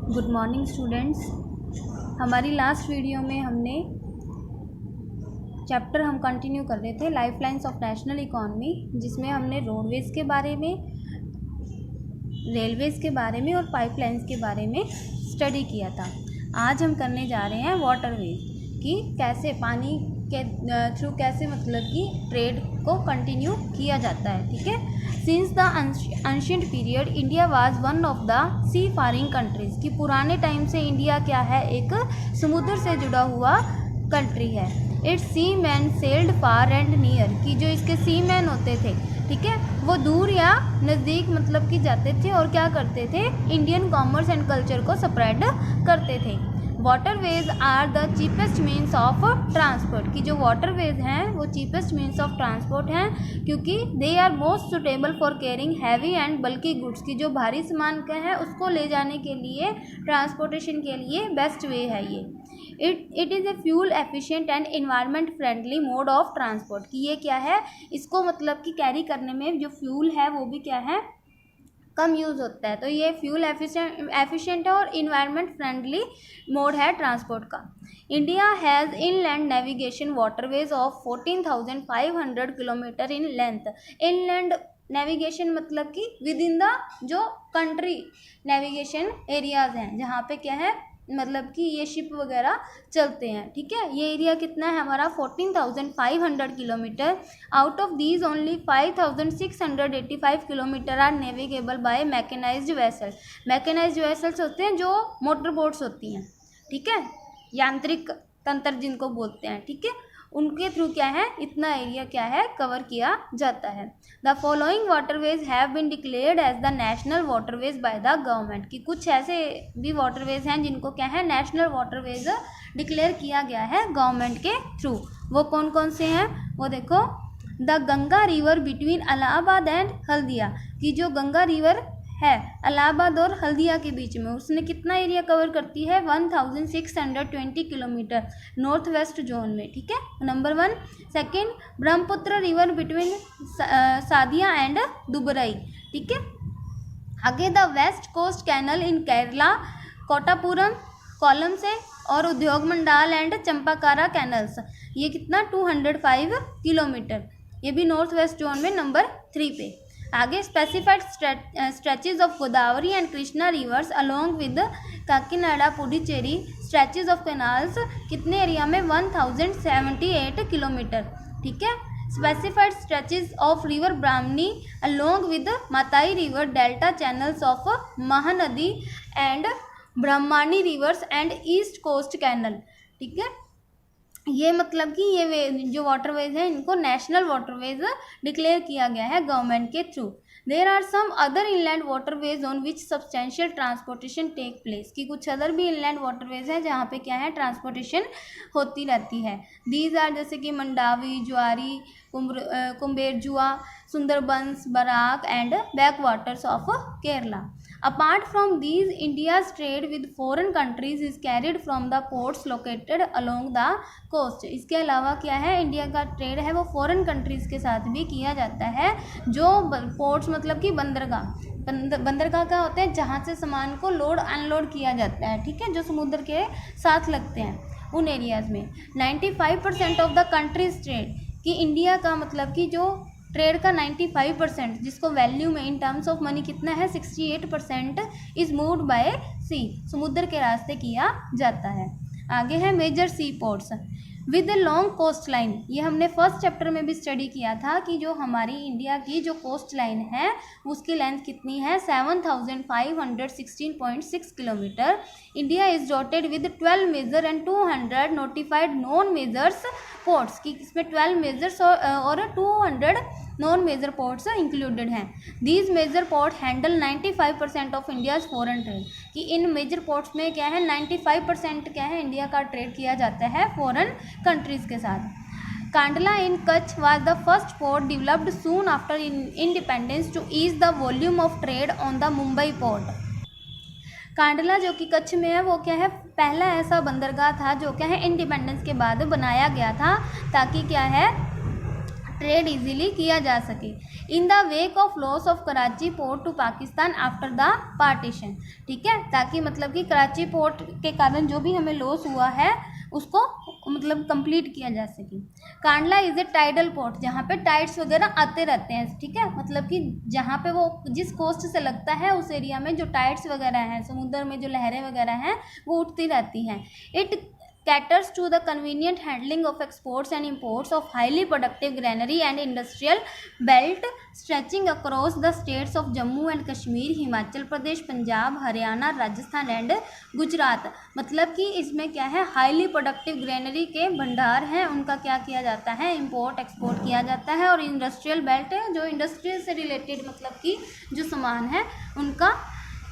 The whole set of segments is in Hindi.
Good morning students. हमारी लास्ट वीडियो में हमने चैप्टर हम कंटिन्यू कर रहे थे लाइफलाइंस ऑफ नेशनल इकॉनमी, जिसमें हमने रोडवेज़ के बारे में, रेलवेज़ के बारे में और पाइपलाइंस के बारे में स्टडी किया था। आज हम करने जा रहे हैं वाटरवेज कि कैसे पानी के थ्रू कैसे मतलब कि ट्रेड को कंटिन्यू किया जाता है। ठीक है। Since the ancient period India was one of the seafaring countries, कि पुराने टाइम से इंडिया क्या है, एक समुद्र से जुड़ा हुआ कंट्री है। Its seamen sailed far and near, कि जो इसके सी मैन होते थे, ठीक है, वो दूर या नज़दीक मतलब कि जाते थे और क्या करते थे, इंडियन कॉमर्स एंड कल्चर को स्प्रेड करते थे। Waterways are the cheapest means of transport, की जो वाटरवेज हैं वो चीपेस्ट मीन्स ऑफ ट्रांसपोर्ट हैं, क्योंकि they are most suitable for carrying heavy and बल्कि गुड्स, की जो भारी सामान का है उसको ले जाने के लिए, ट्रांसपोर्टेशन के लिए बेस्ट वे है ये। It is a fuel efficient and environment friendly mode of transport, कि ये क्या है, इसको मतलब कि कैरी करने में जो फ्यूल है वो भी क्या है, कम यूज़ होता है। तो ये फ्यूल एफिशिएंट है और इन्वायरमेंट फ्रेंडली मोड है ट्रांसपोर्ट का। India has inland navigation waterways of 14,500 kilometre in length. Inland navigation मतलब कि विद इन द जो कंट्री नेविगेशन एरियाज़ हैं, जहाँ पे क्या है मतलब कि ये शिप वगैरह चलते हैं। ठीक है। ये एरिया कितना है हमारा 14,500 kilometre. Out of these only 5,685 kilometre are navigable by mechanised vessel. Mechanised vessels होते हैं जो मोटर बोट्स होती हैं, ठीक है, यांत्रिक तंत्र जिनको बोलते हैं, ठीक है, उनके थ्रू क्या है, इतना एरिया क्या है कवर किया जाता है। The following waterways have been declared as the national waterways by the government, की कुछ ऐसे भी वाटरवेज हैं जिनको क्या है नेशनल वाटरवेज डिक्लेयर किया गया है गवर्नमेंट के थ्रू। वो कौन कौन से हैं, वो देखो, the Ganga river between Allahabad and Haldia, की जो गंगा रिवर है इलाहाबाद और हल्दिया के बीच में, उसने कितना एरिया कवर करती है, 1620 किलोमीटर नॉर्थ वेस्ट जोन में। ठीक है, number 1। Second, Brahmaputra river between Sadiya and Dhubri. ठीक है। आगे the west coast canal in Kerala, Kottapuram, Kollam से और उद्योग मंडल एंड चंपाकारा कैनल्स, ये कितना 205 किलोमीटर, ये भी नॉर्थ वेस्ट जोन में नंबर 3 पे। आगे specified stretches of Godavari and Krishna rivers along with Kakinada Puducherry stretches of canals, कितने एरिया में 1078 किलोमीटर। ठीक है। Specified stretches of river Brahmani along with Matai river delta channels of Mahanadi and Brahmani rivers and east coast canal. ठीक है। ये मतलब कि ये जो वाटरवेज हैं इनको नेशनल वाटरवेज डिक्लेयर किया गया है गवर्नमेंट के थ्रू। There are some other inland waterways on which substantial transportation take place, की कुछ अदर भी इनलैंड वाटरवेज हैं जहाँ पे क्या है ट्रांसपोर्टेशन होती रहती है। दीज आर जैसे कि Mandovi, Zuari, Cumberjua, Sundarbans, Barak and backwaters of Kerala. Apart from these, India's trade with foreign countries is carried from the ports located along the coast. इसके अलावा क्या है, इंडिया का ट्रेड है वो फॉरेन कंट्रीज़ के साथ भी किया जाता है, जो पोर्ट्स मतलब कि बंदरगाह क्या होते हैं, जहाँ से सामान को लोड अनलोड किया जाता है, ठीक है, जो समुद्र के साथ लगते हैं उन एरियाज़ में। 95% ऑफ द कंट्रीज ट्रेड, कि इंडिया का मतलब कि जो ट्रेड का 95%, जिसको वैल्यू में इन टर्म्स ऑफ मनी कितना है 68%, इज मूव्ड बाय सी, समुद्र के रास्ते किया जाता है। आगे है major sea ports with a long coast line. ये हमने फर्स्ट चैप्टर में भी स्टडी किया था कि जो हमारी इंडिया की जो कोस्ट लाइन है उसकी लेंथ कितनी है 7,516.6 kilometre. India is dotted with 12 major and 200 notified non majors ports, की इसमें 12 मेजर्स और 200 नॉन मेजर पोर्ट्स इंक्लूडेड हैं। These major port handle 95% of India's foreign trade, कि इन मेजर पोर्ट्स में क्या है 95% क्या है इंडिया का ट्रेड किया जाता है फॉरेन कंट्रीज़ के साथ। Kandla in Kutch was the first port developed soon after independence to ease the volume of trade on the Mumbai port. Kandla जो कि कच्छ में है वो क्या है पहला ऐसा बंदरगाह था जो क्या है इंडिपेंडेंस के बाद बनाया गया था, ताकि क्या है ट्रेड इजीली किया जा सके। In the wake of loss of Karachi port to Pakistan after the partition, ठीक है, ताकि मतलब कि कराची पोर्ट के कारण जो भी हमें लॉस हुआ है उसको मतलब कंप्लीट किया जा सके। Kandla is a tidal port, जहाँ पे टाइड्स वगैरह आते रहते हैं, ठीक है, मतलब कि जहाँ पे वो जिस कोस्ट से लगता है उस एरिया में जो टाइड्स वगैरह हैं, समुद्र में जो लहरें वगैरह हैं वो उठती रहती हैं। It caters to the convenient handling of exports and imports of highly productive granary and industrial belt stretching across the states of Jammu and Kashmir, Himachal Pradesh, Punjab, Haryana, Rajasthan and Gujarat. मतलब कि इसमें क्या है, हाईली प्रोडक्टिव ग्रेनरी के भंडार हैं, उनका क्या किया जाता है, इंपोर्ट एक्सपोर्ट किया जाता है। और इंडस्ट्रियल बेल्ट है, जो इंडस्ट्रियल से रिलेटेड मतलब कि जो सामान है उनका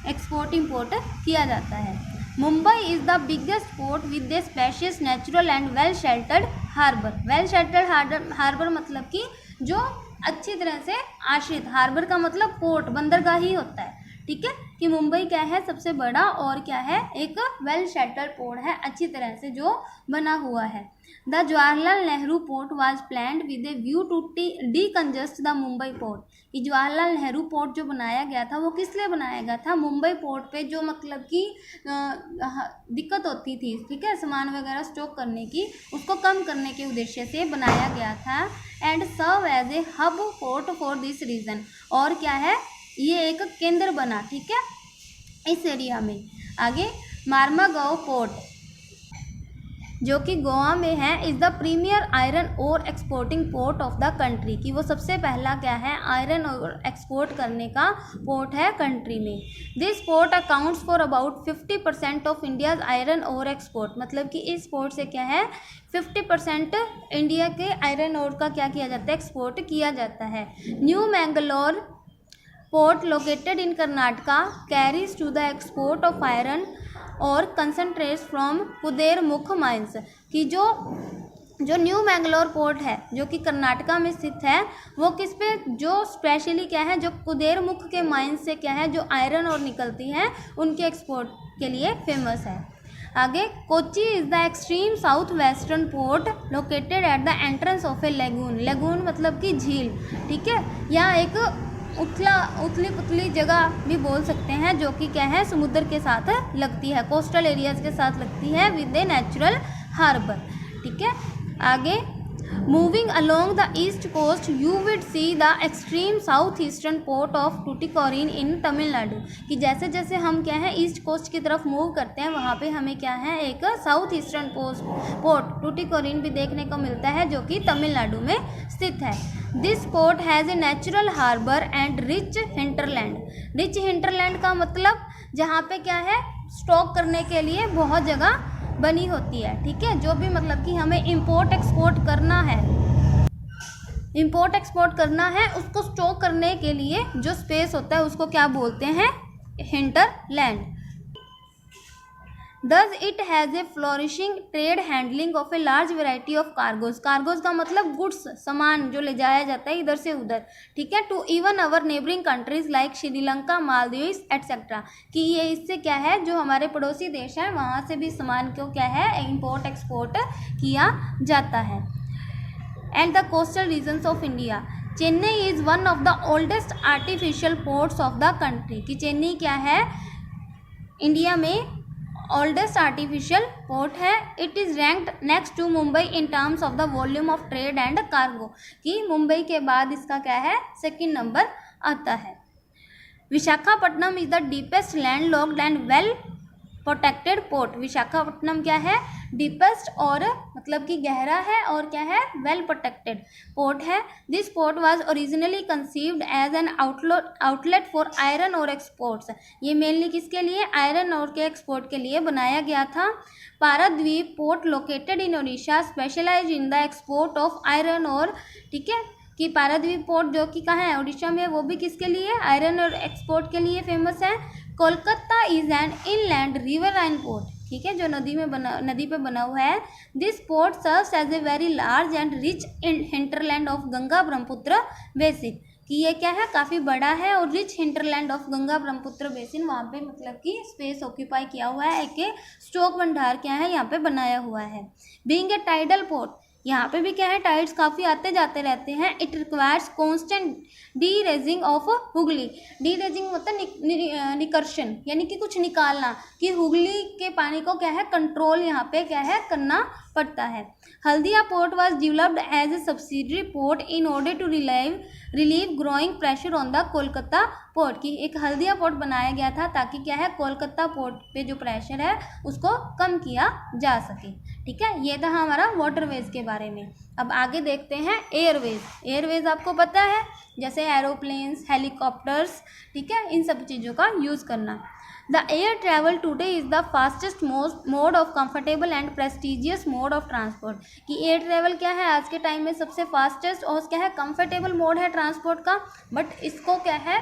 एक्सपोर्ट इंपोर्ट किया जाता है। Mumbai is the biggest port with a spacious natural and well sheltered harbour. Well sheltered harbour मतलब कि जो अच्छी तरह से आश्रित, हार्बर का मतलब पोर्ट, बंदरगाह ही होता है, ठीक है, कि मुंबई क्या है, सबसे बड़ा और क्या है, एक वेल शेल्टर्ड पोर्ट है, अच्छी तरह से जो बना हुआ है। The Jawaharlal Nehru port was planned with a view to decongest the Mumbai port. कि जवाहरलाल नेहरू पोर्ट जो बनाया गया था वो किस लिए बनाया गया था, मुंबई पोर्ट पे जो मतलब कि दिक्कत होती थी, ठीक है, सामान वगैरह स्टॉक करने की, उसको कम करने के उद्देश्य से बनाया गया था। And serve as a hub port for this region, और क्या है, ये एक केंद्र बना, ठीक है, इस एरिया में। आगे मार्मागांव पोर्ट जो कि गोवा में है, is the premier iron ore exporting port of the country. कि वो सबसे पहला क्या है, आयरन ओर एक्सपोर्ट करने का पोर्ट है कंट्री में। This port accounts for about 50% of India's iron ore export. मतलब कि इस पोर्ट से क्या है, 50% इंडिया के आयरन ओर का क्या किया जाता है, एक्सपोर्ट किया जाता है। New Mangalore port located in Karnataka carries to the export of iron और कंसनट्रेट्स फ्रॉम कुदेरमुख माइंस। कि जो न्यू मैंगलोर पोर्ट है जो कि कर्नाटका में स्थित है, वो किस पे, जो स्पेशली क्या है, जो कुदेरमुख के माइंस से क्या है, जो आयरन और निकलती है, उनके एक्सपोर्ट के लिए फेमस है। आगे Kochi is the extreme south western port located at the entrance of A lagoon. Lagoon मतलब कि झील, ठीक है, या एक उथली पुतली जगह भी बोल सकते हैं, जो कि क्या है, समुद्र के साथ लगती है, कोस्टल एरियाज के साथ लगती है विद ए नेचुरल हार्बर, ठीक है। आगे moving along the east coast you would see the extreme south eastern port of Tuticorin in Tamil Nadu. कि जैसे जैसे हम क्या है, ईस्ट कोस्ट की तरफ मूव करते हैं, वहाँ पे हमें क्या है, एक साउथ ईस्टर्न पोर्ट टूटिकोरिन भी देखने को मिलता है, जो कि तमिलनाडु में स्थित है। This port has a natural harbour and rich hinterland. Rich hinterland का मतलब जहाँ पे क्या है, स्टॉक करने के लिए बहुत जगह बनी होती है, ठीक है, जो भी मतलब कि हमें इंपोर्ट एक्सपोर्ट करना है, इंपोर्ट एक्सपोर्ट करना है, उसको स्टॉक करने के लिए जो स्पेस होता है उसको क्या बोलते हैं, hinterland. Thus it has a flourishing trade handling of a large variety of cargoes। Cargoes का मतलब गुड्स, सामान जो ले जाया जाता है इधर से उधर, ठीक है, to even our neighbouring countries like Sri Lanka, Maldives etcetera. कि ये इससे क्या है, जो हमारे पड़ोसी देश हैं वहाँ से भी सामान को क्या है, इंपोर्ट एक्सपोर्ट किया जाता है। And the coastal regions of India, Chennai is one of the oldest artificial ports of the country. कि चेन्नई क्या है, इंडिया में ओल्डेस्ट आर्टिफिशियल पोर्ट है। It is ranked next to Mumbai in terms of the volume of trade and cargo. कि मुंबई के बाद इसका क्या है, सेकंड नंबर आता है। Visakhapatnam is the deepest landlocked and well protected port. Visakhapatnam क्या है, डीपेस्ट और मतलब कि गहरा है, और क्या है, वेल प्रोटेक्टेड पोर्ट है। This port was originally conceived as an outlet for iron ore exports. ये मेनली किसके लिए, आयरन और के एक्सपोर्ट के लिए बनाया गया था। Paradip port located in Odisha specialise in the export of iron ore, ठीक है, कि पाराद्वीप पोर्ट जो कि कहाँ है, उड़ीसा में, वो भी किसके लिए, आयरन और एक्सपोर्ट के लिए फेमस है। Kolkata is an inland river line port, ठीक है, जो नदी पे बना हुआ है। This port serves as a very large and rich hinterland of Ganga Brahmaputra basin. कि ये क्या है, काफ़ी बड़ा है और rich hinterland of Ganga Brahmaputra basin, वहाँ पे मतलब कि स्पेस ऑक्यूपाई किया हुआ है, एक स्टॉक भंडार क्या है यहाँ पे बनाया हुआ है। बीइंग ए टाइडल पोर्ट, यहाँ पे भी क्या है, टाइड्स काफ़ी आते जाते रहते हैं। It requires constant D raising of Hooghly. D raising मतलब निकर्षण, यानी कि कुछ निकालना, कि हुगली के पानी को क्या है कंट्रोल यहाँ पे क्या है करना पड़ता है। Haldia port was developed as a subsidiary port in order to relieve growing pressure on the Kolkata port. की एक हल्दिया पोर्ट बनाया गया था ताकि क्या है कोलकाता पोर्ट पे जो प्रेशर है उसको कम किया जा सके। ठीक है, ये था हमारा वाटरवेज के बारे में। अब आगे देखते हैं एयरवेज। एयरवेज आपको पता है, जैसे एरोप्लेन्स, हेलीकॉप्टर्स, ठीक है, इन सब चीज़ों का यूज़ करना। The air travel today is the fastest mode of comfortable and prestigious mode of transport. कि एयर ट्रैवल क्या है आज के टाइम में सबसे फास्टेस्ट और क्या है कंफर्टेबल मोड है ट्रांसपोर्ट का, बट इसको क्या है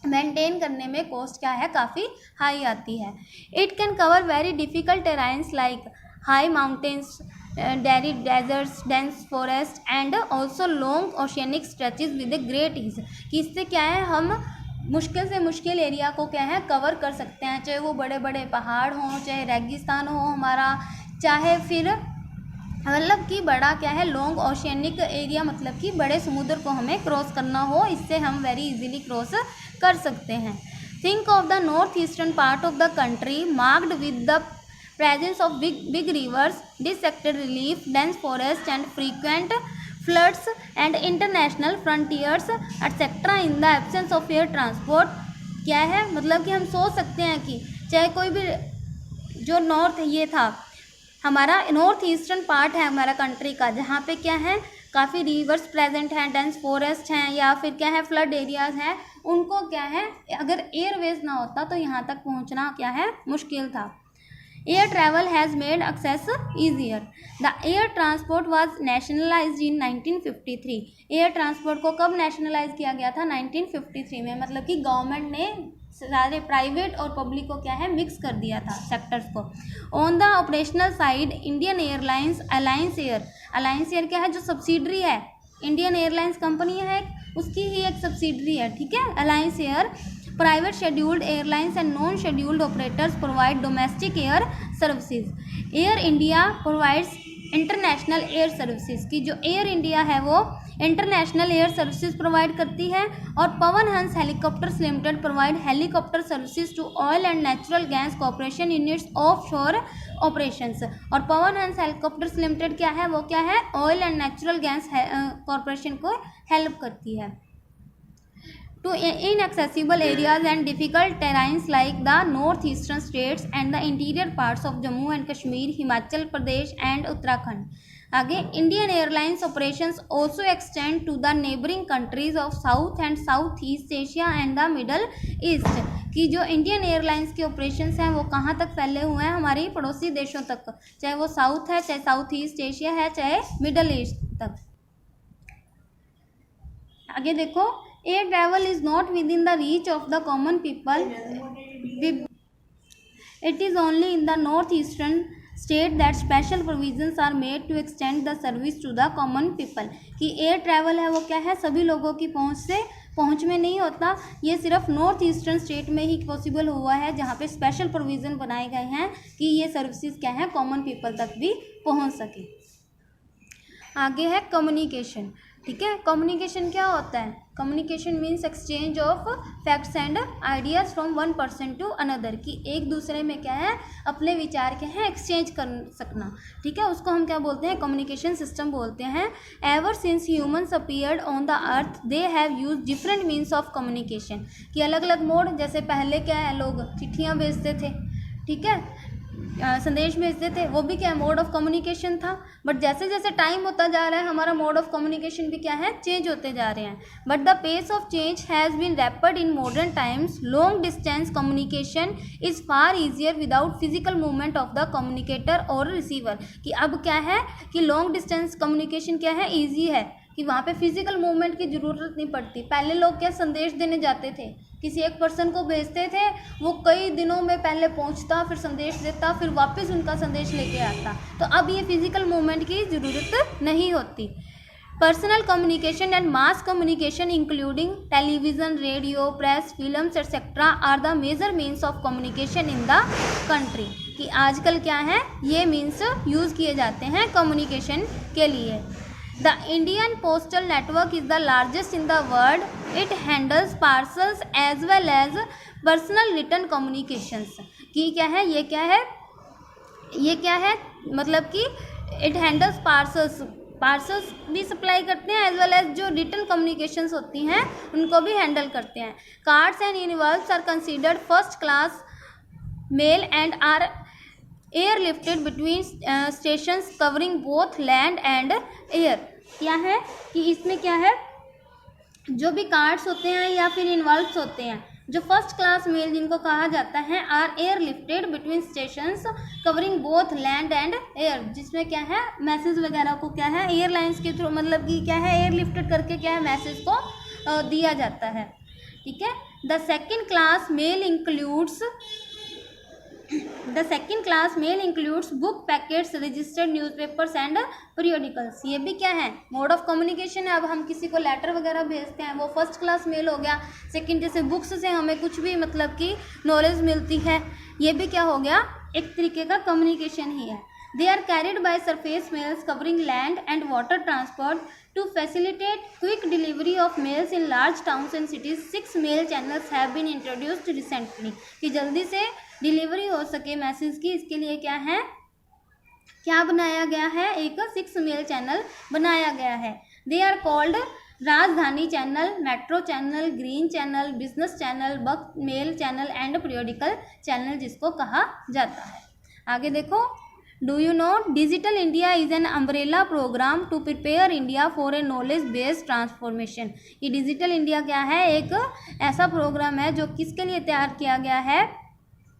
मेंटेन करने में कॉस्ट क्या है काफ़ी हाई आती है। It can cover very difficult terrains like high mountains, dry deserts, dense forest and also long oceanic stretches with a great ease. कि इससे क्या है हम मुश्किल से मुश्किल एरिया को क्या है कवर कर सकते हैं, चाहे वो बड़े बड़े पहाड़ हों, चाहे रेगिस्तान हो हमारा, चाहे फिर मतलब कि बड़ा क्या है लॉन्ग ओशियनिक एरिया, मतलब कि बड़े समुद्र को हमें क्रॉस करना हो, इससे हम वेरी इजीली क्रॉस कर सकते हैं। Think of the north eastern part of the country marked with the presence of big rivers, dissected relief, dense forests and frequent floods and international frontiers etc. in the absence of air transport। क्या है मतलब कि हम सोच सकते हैं कि चाहे कोई भी जो नॉर्थ ये था हमारा नॉर्थ ईस्टर्न पार्ट है हमारा कंट्री का, जहाँ पे क्या है काफ़ी रिवर्स प्रेजेंट हैं, डेंस फॉरेस्ट हैं, या फिर क्या है फ्लड एरियाज हैं, उनको क्या है अगर एयरवेज ना होता तो यहाँ तक पहुँचना क्या है मुश्किल था। Air travel has made access easier. The air transport was nationalized in 1953. Air transport को कब नेशनलाइज किया गया था 1953 में, मतलब कि गवर्नमेंट ने सारे प्राइवेट और पब्लिक को क्या है मिक्स कर दिया था सेक्टर्स को। On the operational side Indian airlines, alliance air क्या है जो सब्सिडरी है, इंडियन एयरलाइंस कंपनी है उसकी ही एक सब्सिडरी है, ठीक है, alliance air. Private scheduled airlines and non scheduled operators provide domestic air services. Air India provides international air services. की जो एयर इंडिया है वो इंटरनेशनल एयर सर्विसेज प्रोवाइड करती है। और Pawan Hans helicopters limited provide helicopter services to oil and natural gas corporation in its offshore operations. और पवन हंस हेलीकॉप्टर्स लिमिटेड क्या है वो क्या है oil and natural gas corporation को हेल्प करती है। To inaccessible areas and difficult terrains like the northeastern states and the interior parts of Jammu and Kashmir, Himachal Pradesh and Uttarakhand. आगे Indian Airlines operations also extend to the neighboring countries of South and Southeast Asia and the Middle East। कि जो इंडियन एयरलाइंस के ऑपरेशंस हैं वो कहाँ तक फैले हुए हैं हमारे पड़ोसी देशों तक, चाहे वो साउथ है, चाहे साउथ ईस्ट एशिया है, चाहे मिडल ईस्ट तक। आगे देखो, air travel is not within the reach of the common people. It is only in the northeastern state that special provisions are made to extend the service to the common people। कि एयर ट्रैवल है वो क्या है सभी लोगों की पहुंच में नहीं होता, ये सिर्फ नॉर्थ ईस्टर्न स्टेट में ही पॉसिबल हुआ है जहाँ पे स्पेशल प्रोविज़न बनाए गए हैं कि ये सर्विसेज क्या है कॉमन पीपल तक भी पहुँच सके। आगे है कम्युनिकेशन। ठीक है, कम्युनिकेशन क्या होता है? Communication means exchange of facts and ideas from one person to another. कि एक दूसरे में क्या है अपने विचार क्या है एक्सचेंज कर सकना। ठीक है, उसको हम क्या बोलते हैं कम्युनिकेशन सिस्टम बोलते हैं। Ever since humans appeared on the earth they have use different means of communication. कि अलग अलग मोड, जैसे पहले क्या है लोग चिट्ठियाँ भेजते थे, ठीक है, संदेश भेजते थे, वो भी क्या है मोड ऑफ कम्युनिकेशन था। बट जैसे जैसे टाइम होता जा रहा है हमारा मोड ऑफ कम्युनिकेशन भी क्या है चेंज होते जा रहे हैं। But the pace of change has been rapid in modern times. Long distance communication is far easier without physical movement of the communicator और रिसीवर। कि अब क्या है कि लॉन्ग डिस्टेंस कम्युनिकेशन क्या है ईजी है कि वहाँ पे फिजिकल मूवमेंट की ज़रूरत नहीं पड़ती। पहले लोग क्या संदेश देने जाते थे, किसी एक पर्सन को भेजते थे, वो कई दिनों में पहले पहुंचता, फिर संदेश देता, फिर वापस उनका संदेश लेके आता। तो अब ये फिजिकल मूवमेंट की ज़रूरत नहीं होती। Personal communication and mass communication including television, radio, press, films etcetera are the major means of communication in the country. कि आजकल क्या है, ये मीन्स यूज़ किए जाते हैं कम्युनिकेशन के लिए। The Indian postal network is the largest in the world. It handles parcels as well as personal return communications. कि क्या है, ये क्या है, ये क्या है, मतलब कि इट हैंडल्स पार्सल्स भी सप्लाई करते हैं, एज वेल एज जो रिटर्न कम्युनिकेशंस होती हैं उनको भी हैंडल करते हैं। Cards and universe are considered first class mail and are airlifted between stations covering both land and air. क्या है कि इसमें क्या है, जो भी कार्ड्स होते हैं या फिर इन्वॉल्व्स होते हैं, जो फर्स्ट क्लास मेल जिनको कहा जाता है, are airlifted between stations covering both land and air, जिसमें क्या है मैसेज वगैरह को क्या है एयरलाइंस के थ्रू, मतलब कि क्या है एयरलिफ्टेड करके क्या है मैसेज को दिया जाता है। ठीक है। The second class mail includes book packets, registered newspapers and periodicals. ये भी क्या है मोड ऑफ कम्युनिकेशन है। अब हम किसी को लेटर वगैरह भेजते हैं, वो फर्स्ट क्लास मेल हो गया। सेकंड, जैसे बुक्स से हमें कुछ भी मतलब कि नॉलेज मिलती है, ये भी क्या हो गया, एक तरीके का कम्युनिकेशन ही है। They are carried by surface mails covering land and water transport to facilitate quick delivery of mails in large towns and cities. 6 mail channels have been introduced recently, कि जल्दी से डिलीवरी हो सके मैसेज की, इसके लिए क्या है, क्या बनाया गया है, एक 6 मेल चैनल बनाया गया है। They are called Rajdhani channel, metro channel, green channel, business channel, bulk mail channel and periodical channel जिसको कहा जाता है। आगे देखो, do you know digital India is an umbrella programme to prepare India for a knowledge based transformation. ये डिजिटल इंडिया क्या है, एक ऐसा प्रोग्राम है जो किसके लिए तैयार किया गया है,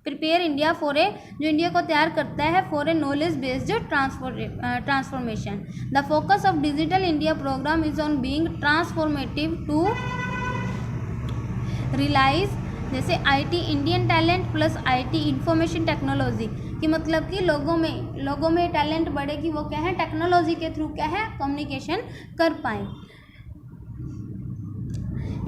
प्रिपेयर इंडिया फॉर ए, जो इंडिया को तैयार करता है for a knowledge based transformation. The focus of digital India programme is on being transformative to realise, जैसे IT Indian talent plus IT information technology, कि मतलब कि लोगों में टैलेंट बढ़े कि वो क्या है टेक्नोलॉजी के थ्रू क्या है कम्युनिकेशन कर पाएँ।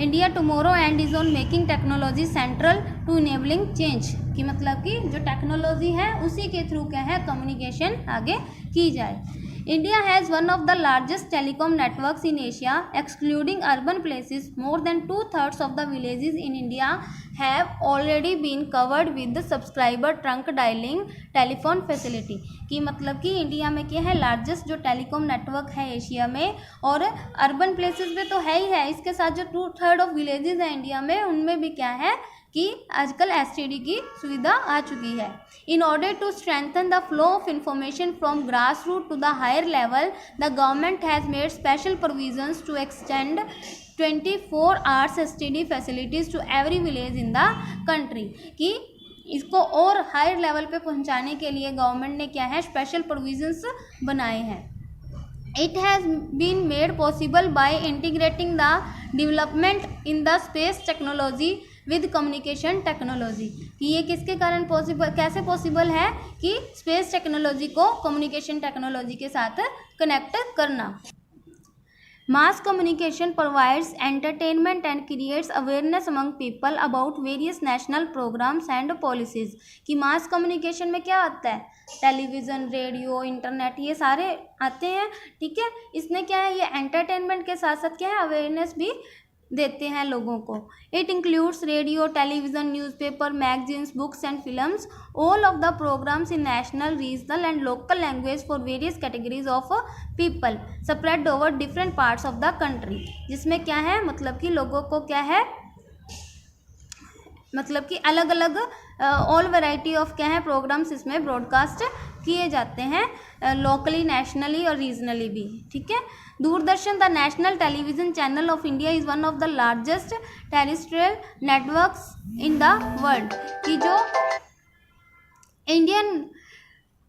India tomorrow and is on making technology central to enabling change, कि मतलब कि जो टेक्नोलॉजी है उसी के थ्रू क्या है कम्युनिकेशन आगे की जाए। India has one of the largest telecom networks in Asia excluding urban places. More than 2/3 of the villages in India have already been covered with subscriber trunk dialling telephone facility, कि मतलब कि इंडिया में क्या है लार्जेस्ट जो टेलीकॉम नेटवर्क है एशिया में, और अर्बन प्लेसेस में तो है ही है, इसके साथ जो 2/3 ऑफ विलेजेस हैं इंडिया में उनमें भी क्या है कि आजकल एसटीडी की सुविधा आ चुकी है। In order to strengthen the flow of information from grass root to the higher level, the government has made special provisions to extend 24 hours STD facilities to every village in the country, कि इसको और हायर लेवल पे पहुंचाने के लिए गवर्नमेंट ने क्या है स्पेशल प्रोविजंस बनाए हैं। It has been made possible by integrating the development in the space technology with communication technology, कि ये किसके कारण पॉसिबल, कैसे पॉसिबल है कि स्पेस टेक्नोलॉजी को कम्युनिकेशन टेक्नोलॉजी के साथ कनेक्ट करना। Mass communication provides entertainment and creates awareness among people about various national programmes and policies, कि मास कम्युनिकेशन में क्या आता है टेलीविज़न, रेडियो, इंटरनेट, ये सारे आते हैं। ठीक है, इसमें क्या है ये एंटरटेनमेंट के साथ साथ क्या है अवेयरनेस भी देते हैं लोगों को। It includes radio, television, newspaper, magazines, books and films, all of the programmes in national, regional and local language for various categories of people spread over different parts of the country, जिसमें क्या है मतलब कि लोगों को क्या है मतलब कि अलग अलग ऑल वैरायटी ऑफ क्या है प्रोग्राम्स इसमें ब्रॉडकास्ट किए जाते हैं, लोकली, नेशनली और रीजनली भी। ठीक है। Doordarshan, the national television channel of India is one of the largest terrestrial networks in the world, कि जो इंडियन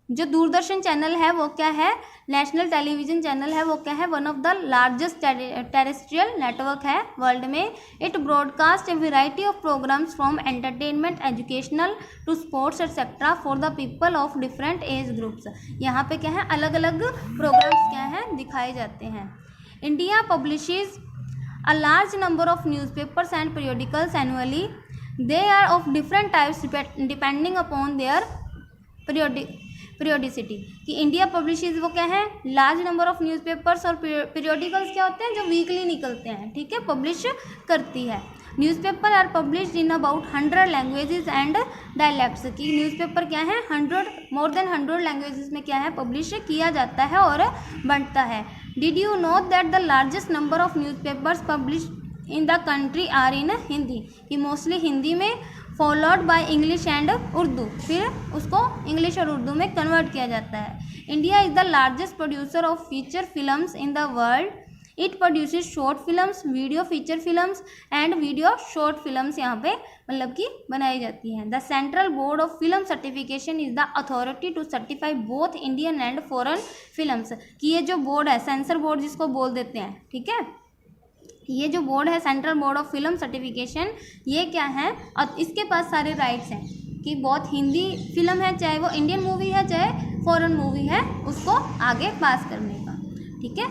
जो दूरदर्शन चैनल है वो क्या है नेशनल टेलीविज़न चैनल है वो क्या है one of the largest terrestrial network है वर्ल्ड में। It broadcast a variety of programmes from entertainment, educational to sports etcetera for the people of different age groups. यहाँ पे क्या है अलग अलग प्रोग्राम्स क्या है दिखाए जाते हैं। India publishes a large number of newspapers and periodicals annually. They are of different types depending upon their periodicity, कि इंडिया पब्लिशेज वो क्या है, लार्ज नंबर ऑफ न्यूज़पेपर्स, और पीरियोडिकल्स क्या होते हैं जो वीकली निकलते हैं, ठीक है, पब्लिश करती है। Newspaper are published in about 100 languages and dialects, कि न्यूज़पेपर क्या है मोर देन 100 लैंग्वेजेस में क्या है पब्लिश किया जाता है और बनता है। Did you know that the largest number of newspapers publish in the country are in Hindi, कि मोस्टली हिंदी में, followed by English and Urdu, फिर उसको इंग्लिश और उर्दू में कन्वर्ट किया जाता है। India is the largest producer of feature films in the world, it produces short films, video feature films and video short films यहाँ पे मतलब कि बनाई जाती हैं। The central board of film certification is the authority to certify both Indian and foreign films, कि ये जो बोर्ड है, सेंसर बोर्ड जिसको बोल देते हैं, ठीक है, ये जो बोर्ड है central board of film certification, ये क्या है, और इसके पास सारे राइट्स हैं कि बहुत हिंदी फिल्म है, चाहे वो इंडियन मूवी है चाहे फॉरेन मूवी है, उसको आगे पास करने का, ठीक है।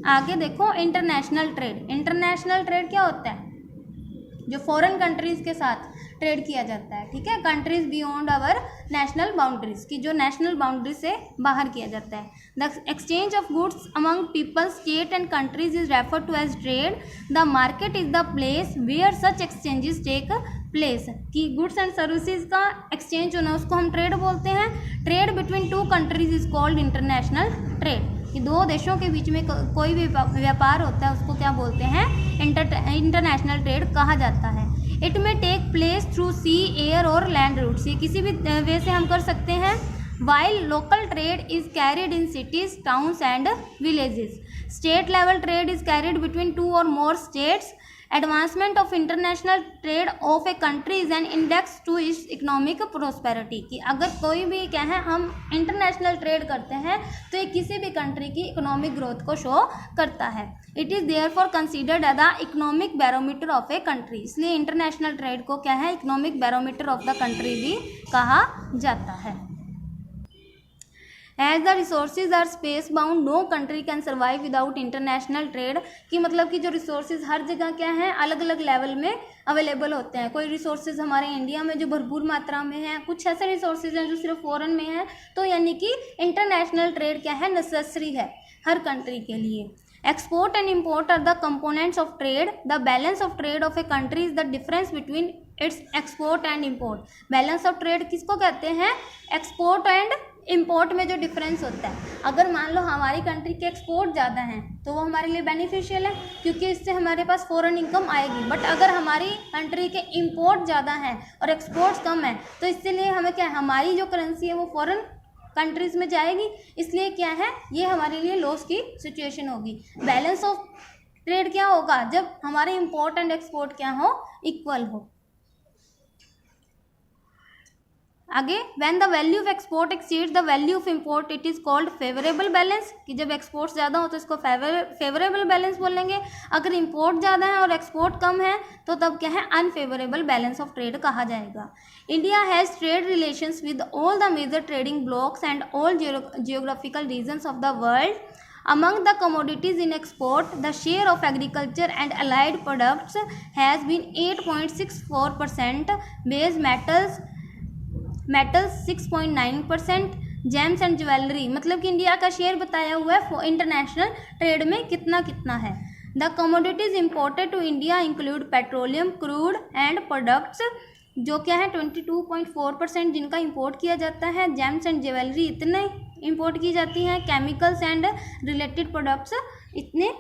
आगे देखो इंटरनेशनल ट्रेड। इंटरनेशनल ट्रेड क्या होता है, जो फॉरेन कंट्रीज़ के साथ ट्रेड किया जाता है, ठीक है, countries beyond our national boundaries, की जो नेशनल बाउंड्री से बाहर किया जाता है। The exchange of goods among people, state and countries is refer to as trade. The market is the place where such exchanges take place, कि गुड्स एंड सर्विसेज का एक्सचेंज होना उसको हम ट्रेड बोलते हैं। Trade between two countries is called international trade, कि दो देशों के बीच में कोई भी व्यापार होता है उसको क्या बोलते हैं, इंटरनेशनल ट्रेड कहा जाता है। इट में take place through sea, air और लैंड रूट्स, ये किसी भी वे से हम कर सकते हैं। While local trade is carried in cities, towns and villages, state level trade is carried between two or more states. Advancement of international trade of a country is an index to its economic prosperity, कि अगर कोई भी क्या है हम इंटरनेशनल ट्रेड करते हैं तो ये किसी भी कंट्री की इकोनॉमिक ग्रोथ को शो करता है। It is therefore considered as the economic barometer of a country, इसलिए इंटरनेशनल ट्रेड को क्या है economic barometer of the country भी कहा जाता है। As the resources are space bound, no country can survive without international trade, कि मतलब कि जो रिसोर्सेज हर जगह क्या है अलग अलग लेवल में अवेलेबल होते हैं। कोई रिसोर्सेज हमारे इंडिया में जो भरपूर मात्रा में है, कुछ ऐसे रिसोर्सेज हैं जो सिर्फ फॉरेन में है, तो यानी कि इंटरनेशनल ट्रेड क्या है नेसेसरी है हर कंट्री के लिए। Export and import are the components of trade. The balance of trade of a country is the difference between its export and import. Balance of trade किसको कहते हैं, एक्सपोर्ट एंड इम्पोर्ट में जो डिफरेंस होता है। अगर मान लो हमारी कंट्री के एक्सपोर्ट ज़्यादा हैं तो वो हमारे लिए बेनिफिशियल है, क्योंकि इससे हमारे पास फॉरेन इनकम आएगी। बट अगर हमारी कंट्री के इम्पोर्ट ज़्यादा हैं और एक्सपोर्ट्स कम हैं तो इससे लिए हमें क्या है, हमारी जो करेंसी है वो फॉरेन कंट्रीज़ में जाएगी, इसलिए क्या है ये हमारे लिए लॉस की सिचुएशन होगी। बैलेंस ऑफ ट्रेड क्या होगा, जब हमारे इम्पोर्ट एंड एक्सपोर्ट क्या हो, इक्वल हो। आगे, when the value of export exceeds the value of import it is called favourable balance, कि जब एक्सपोर्ट ज़्यादा हो तो इसको फेवरेबल बैलेंस बोलेंगे। अगर इम्पोर्ट ज़्यादा है और एक्सपोर्ट कम है तो तब क्या है, अनफेवरेबल बैलेंस ऑफ ट्रेड कहा जाएगा। India has trade relations with all the major trading blocs and all geographical regions of the world. Among the commodities in export, the share of agriculture and allied products has been 8.64%, base metals 6.9%, James and jewellery, मतलब कि इंडिया का शेयर बताया हुआ है इंटरनेशनल ट्रेड में कितना कितना है। The commodities imported to India include petroleum, crude and products, जो क्या है 22.4% जिनका इंपोर्ट किया जाता है। जेम्स एंड ज्वेलरी इतने इंपोर्ट की जाती हैं। केमिकल्स एंड रिलेटेड प्रोडक्ट्स इतने,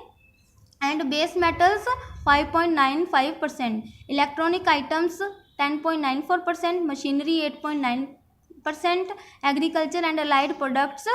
and base metals 5.95%, electronic items 10.94%, machinery 8.9%, agriculture and allied products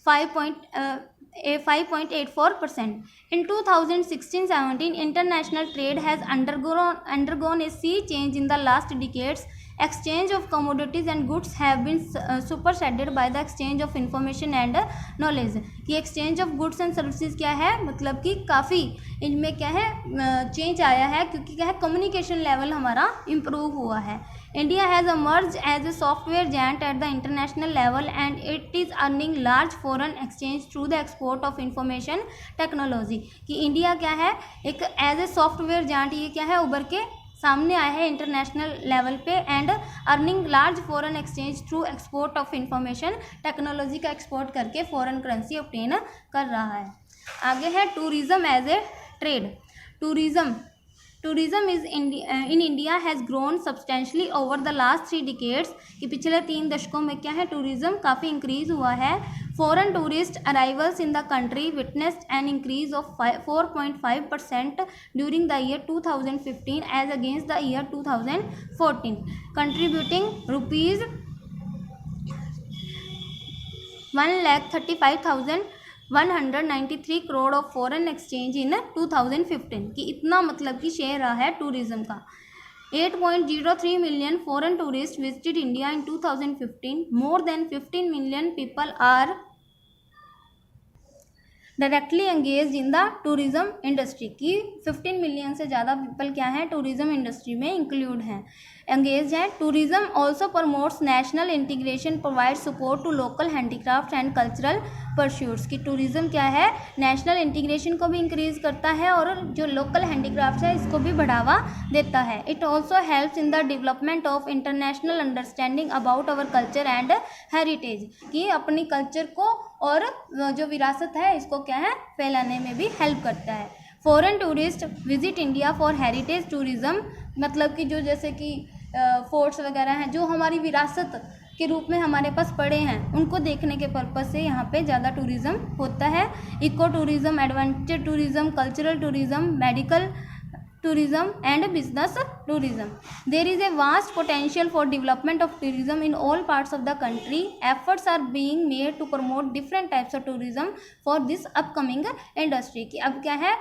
5.84%. In 2016-17, international trade has undergone a sea change in the last decades. Exchange of commodities and goods have been superseded by the exchange of information and knowledge. कि exchange of goods and services क्या है, मतलब कि काफ़ी इनमें क्या है चेंज आया है, क्योंकि क्या है कम्युनिकेशन लेवल हमारा इम्प्रूव हुआ है। India has emerged as a software giant at the international level and it is earning large foreign exchange through the export of information technology. कि इंडिया क्या है एक एज ए सॉफ्टवेयर जाइंट, ये क्या है उभर के सामने आया है इंटरनेशनल लेवल पे and earning large foreign exchange through export of information technology का एक्सपोर्ट करके फॉरेन करेंसी ऑब्टेन कर रहा है। आगे है tourism as a trade. Tourism is in India has grown substantially over the last 3 decades कि पिछले 3 दशकों में क्या है टूरिज्म काफ़ी इंक्रीज़ हुआ है। Foreign tourist arrivals in the country witnessed an increase of 4.5% during the year 2015 as against the year 2014, contributing rupees 1,35,193 crore of foreign exchange in 2015 कि इतना मतलब कि शेयर रहा है टूरिज्म का। 8.03 million foreign tourist visited India in 2015। More than 15 million people are directly engage in the tourism industry की 15 मिलियन से ज़्यादा पीपल क्या है टूरिज्म इंडस्ट्री में इंक्लूड हैं, एंगेज हैं। Tourism also promotes national integration, provide support to local handicraft and cultural pursuits की टूरिज्म क्या है नेशनल इंटीग्रेशन को भी इंक्रीज करता है और जो लोकल हैंडीक्राफ्ट है इसको भी बढ़ावा देता है। It also helps in the development of international understanding about our culture and heritage कि अपनी कल्चर को और जो विरासत है इसको क्या है फैलाने में भी हेल्प करता है। Foreign tourist visit India for heritage tourism मतलब कि जो जैसे कि फोर्ट्स वगैरह हैं जो हमारी विरासत के रूप में हमारे पास पड़े हैं उनको देखने के पर्पज़ से यहाँ पे ज़्यादा टूरिज़्म होता है। Eco tourism, adventure tourism, cultural tourism, medical tourism and business tourism. There is a vast potential for development of tourism in all parts of the country. Efforts are being made to promote different types of tourism for this upcoming industry कि अब क्या है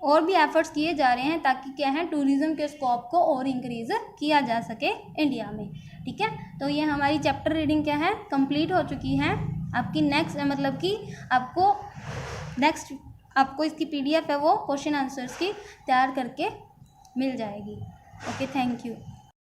और भी एफर्ट्स किए जा रहे हैं ताकि क्या है टूरिज़्म के स्कोप को और इंक्रीज़ किया जा सके इंडिया में। ठीक है, तो ये हमारी चैप्टर रीडिंग क्या है कंप्लीट हो चुकी है। आपकी नेक्स्ट मतलब कि आपको इसकी PDF है वो क्वेश्चन आंसर्स की तैयार करके मिल जाएगी। Okay, thank you.